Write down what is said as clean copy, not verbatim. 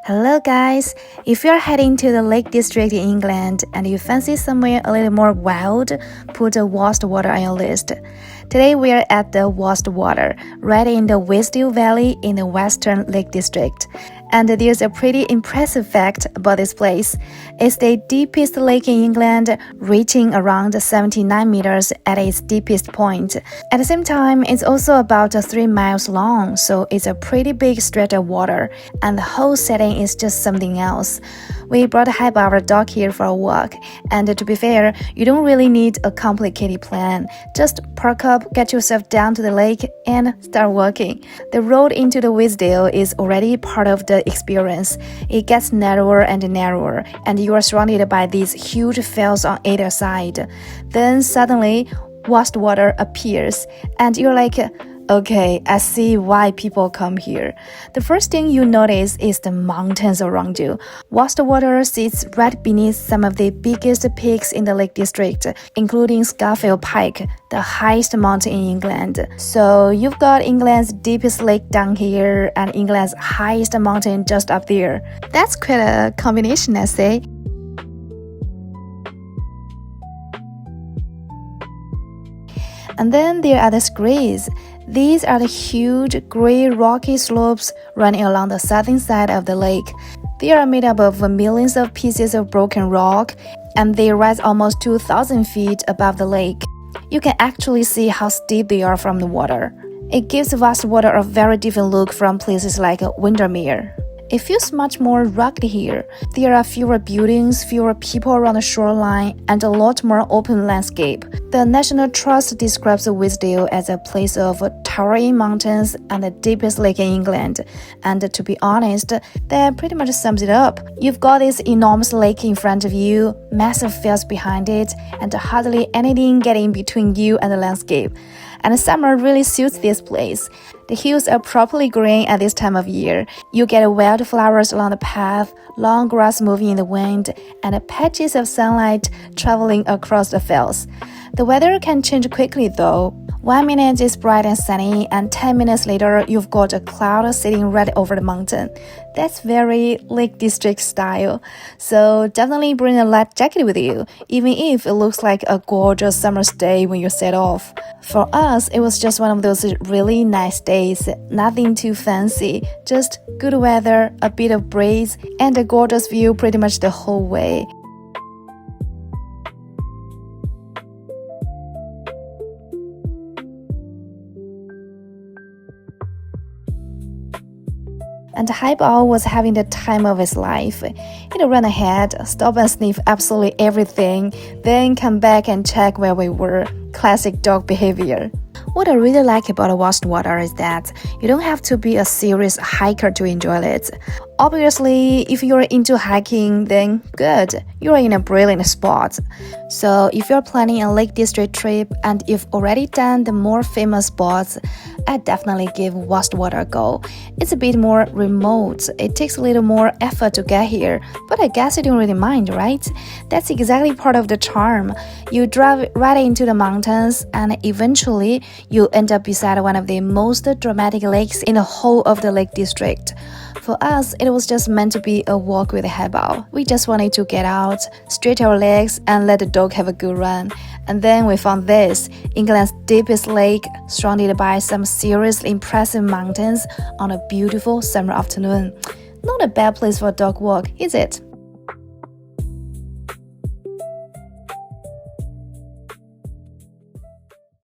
Hello guys! If you're heading to the Lake District in England and you fancy somewhere a little more wild, put the Wastwater on your list. Today we are at the Wastwater, right in the Wastwater Valley in the Western Lake District. And there's a pretty impressive fact about this place. It's the deepest lake in England, reaching around 79 meters at its deepest point. At the same time, it's also about 3 miles long, so it's a pretty big stretch of water, and the whole setting is just something else. We brought Hype, our dog, here for a walk, and to be fair, you don't really need a complicated plan. Just park up, get yourself down to the lake, and start walking. The road into the Wastwater is already part of the experience. It gets narrower and narrower, and you are surrounded by these huge fells on either side. Then suddenly, Wastwater appears, and you're like, okay, I see why people come here. The first thing you notice is the mountains around you. Wastwater sits right beneath some of the biggest peaks in the Lake District, including Scafell Pike, the highest mountain in England. So you've got England's deepest lake down here and England's highest mountain just up there. That's quite a combination, I say. And then there are the screes. These are the huge gray rocky slopes running along the southern side of the lake. They are made up of millions of pieces of broken rock, and they rise almost 2,000 feet above the lake. You can actually see how steep they are from the water. It gives Wastwater a very different look from places like Windermere. It feels much more rugged here. There are fewer buildings, fewer people around the shoreline, and a lot more open landscape. The National Trust describes the Wastwater as a place of towering mountains and the deepest lake in England. And to be honest, that pretty much sums it up. You've got this enormous lake in front of you, massive fells behind it, and hardly anything getting between you and the landscape. And summer really suits this place. The hills are properly green at this time of year. You get wildflowers along the path, long grass moving in the wind, and patches of sunlight traveling across the fells. The weather can change quickly though. 1 minute is bright and sunny, and 10 minutes later you've got a cloud sitting right over the mountain. That's very Lake District style. So definitely bring a light jacket with you, even if it looks like a gorgeous summer's day when you set off. For us, it was just one of those really nice days, nothing too fancy, just good weather, a bit of breeze, and a gorgeous view pretty much the whole way. And Highball was having the time of his life. He'd run ahead, stop and sniff absolutely everything, then come back and check where we were. Classic dog behavior. What I really like about Wastwater is that you don't have to be a serious hiker to enjoy it. Obviously, if you're into hiking, then good, you're in a brilliant spot. So if you're planning a Lake District trip and you've already done the more famous spots, I'd definitely give Wastwater a go. It's a bit more remote, it takes a little more effort to get here, but I guess you don't really mind, right? That's exactly part of the charm. You drive right into the mountains and eventually you end up beside one of the most dramatic lakes in the whole of the Lake District. For us, it was just meant to be a walk with a highball. We just wanted to get out, stretch our legs, and let the dog have a good run. And then we found this, England's deepest lake, surrounded by some seriously impressive mountains on a beautiful summer afternoon. Not a bad place for a dog walk, is it?